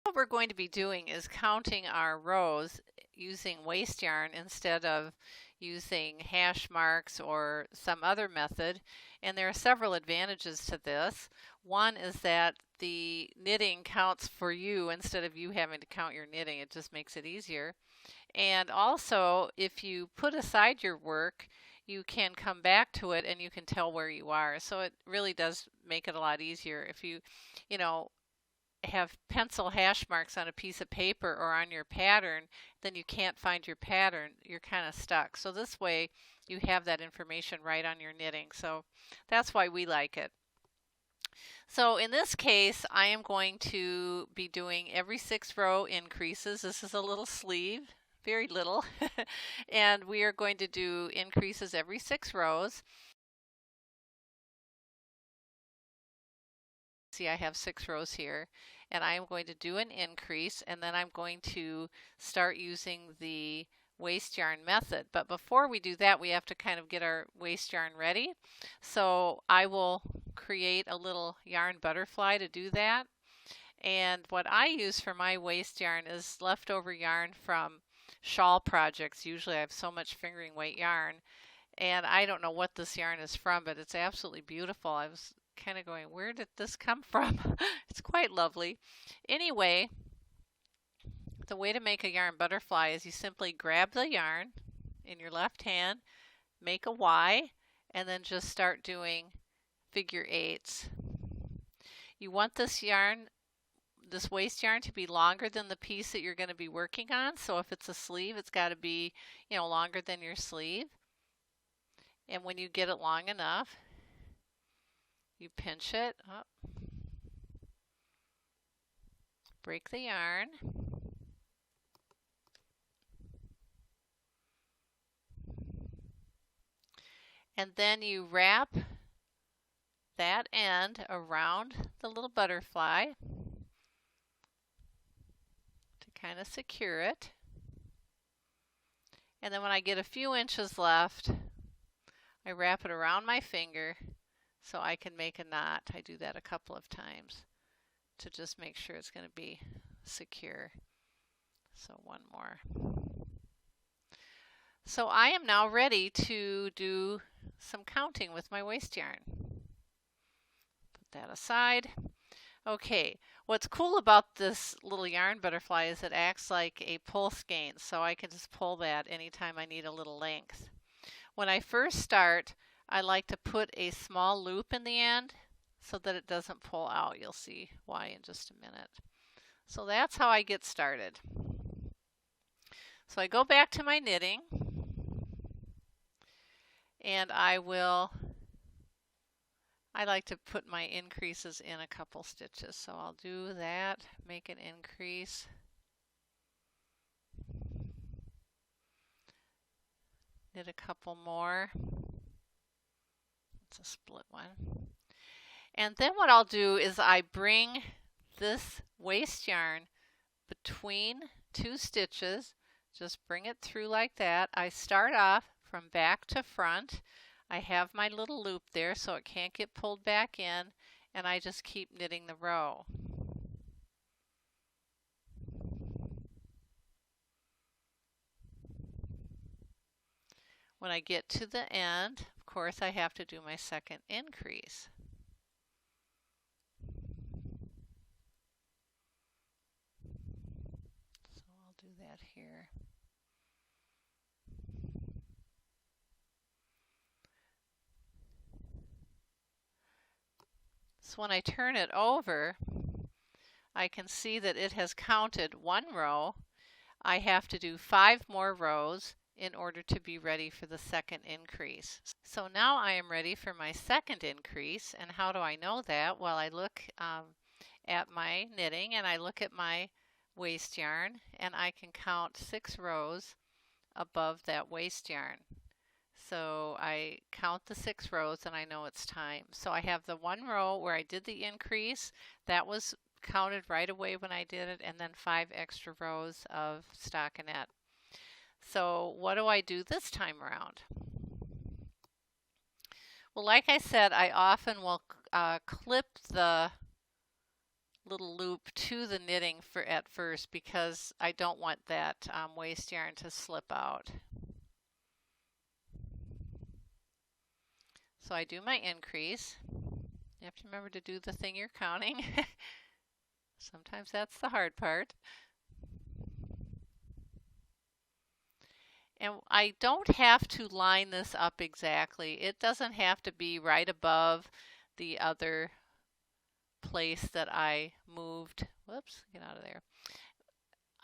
What we're going to be doing is counting our rows using waste yarn instead of using hash marks or some other method. And there are several advantages to this. One is that the knitting counts for you instead of you having to count your knitting. It just makes it easier. And also, if you put aside your work, you can come back to it and you can tell where you are. So it really does make it a lot easier. If you know, have pencil hash marks on a piece of paper or on your pattern, then you can't find your pattern. You're kind of stuck. So this way you have that information right on your knitting. So that's why we like it. So in this case, I am going to be doing every 6 row increases. This is a little sleeve, very little, and we are going to do increases every 6 rows. See, I have 6 rows here, and I am going to do an increase, and then I'm going to start using the waste yarn method. But before we do that, we have to kind of get our waste yarn ready. So I will create a little yarn butterfly to do that. And what I use for my waste yarn is leftover yarn from shawl projects. Usually I have so much fingering weight yarn, and I don't know what this yarn is from, but it's absolutely beautiful. I was kind of going, where did this come from? It's quite lovely. Anyway, the way to make a yarn butterfly is you simply grab the yarn in your left hand, make a Y, and then just start doing figure eights. You want this yarn, this waste yarn, to be longer than the piece that you're going to be working on. So if it's a sleeve, it's got to be, longer than your sleeve. And when you get it long enough, you pinch it up, break the yarn, and then you wrap that end around the little butterfly to kind of secure it. And then when I get a few inches left, I wrap it around my finger so I can make a knot. I do that a couple of times to just make sure it's going to be secure. So one more. So I am now ready to do some counting with my waste yarn. Put that aside. Okay, what's cool about this little yarn butterfly is it acts like a pull skein, so I can just pull that anytime I need a little length. When I first start, I like to put a small loop in the end so that it doesn't pull out. You'll see why in just a minute. So that's how I get started. So I go back to my knitting, and I like to put my increases in a couple stitches. So I'll do that, make an increase. Knit a couple more. It's a split one. And then what I'll do is I bring this waste yarn between 2 stitches. Just bring it through like that. I start off from back to front. I have my little loop there so it can't get pulled back in, and I just keep knitting the row. When I get to the end, of course, I have to do my second increase. So I'll do that here. So when I turn it over, I can see that it has counted 1 row. I have to do 5 more rows in order to be ready for the second increase. So now I am ready for my second increase. And how do I know that? Well, I look at my knitting and I look at my waste yarn, and I can count 6 rows above that waste yarn. So I count the 6 rows and I know it's time. So I have the 1 row where I did the increase. That was counted right away when I did it, and then 5 extra rows of stockinette. So what do I do this time around? Well, like I said, I often will clip the little loop to the knitting at first because I don't want that waste yarn to slip out. So I do my increase. You have to remember to do the thing you're counting. Sometimes that's the hard part. And I don't have to line this up exactly. It doesn't have to be right above the other place that I moved. Whoops, get out of there.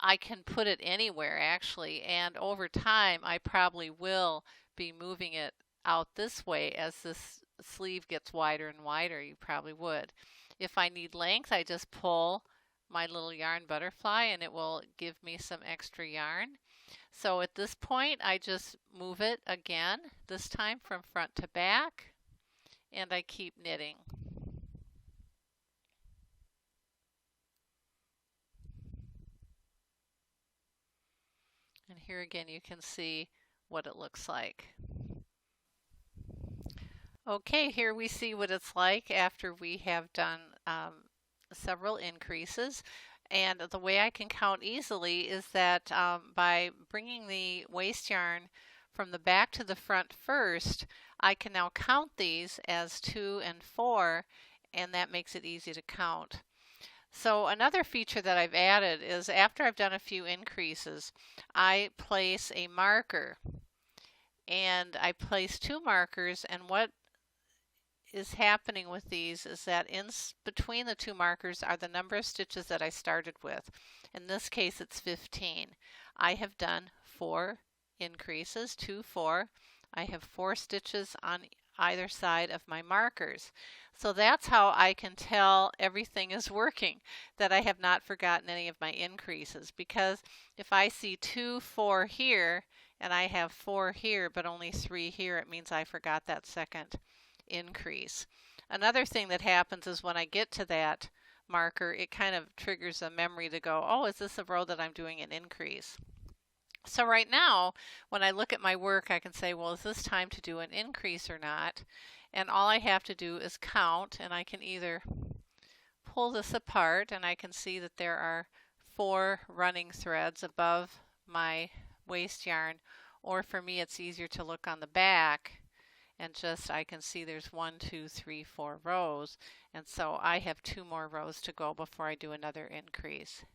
I can put it anywhere actually, and over time I probably will be moving it out this way as this sleeve gets wider and wider. You probably would. If I need length, I just pull my little yarn butterfly and it will give me some extra yarn. So at this point I just move it again, this time from front to back, and I keep knitting. And here again you can see what it looks like. Okay, here we see what it's like after we have done several increases. And the way I can count easily is that by bringing the waste yarn from the back to the front first, I can now count these as 2 and 4, and that makes it easy to count. So another feature that I've added is after I've done a few increases, I place a marker. And I place 2 markers, and what is happening with these is that in between the 2 markers are the number of stitches that I started with. In this case it's 15. I have done 4 increases, 2, 4. I have 4 stitches on either side of my markers. So that's how I can tell everything is working, that I have not forgotten any of my increases, because if I see 2, 4 here and I have 4 here but only 3 here, it means I forgot that second increase. Another thing that happens is when I get to that marker, it kind of triggers a memory to go, oh, is this a row that I'm doing an increase? So right now, when I look at my work, I can say, well, is this time to do an increase or not? And all I have to do is count, and I can either pull this apart and I can see that there are 4 running threads above my waste yarn, or for me it's easier to look on the back and just I can see there's 1, 2, 3, 4 rows, and so I have 2 more rows to go before I do another increase.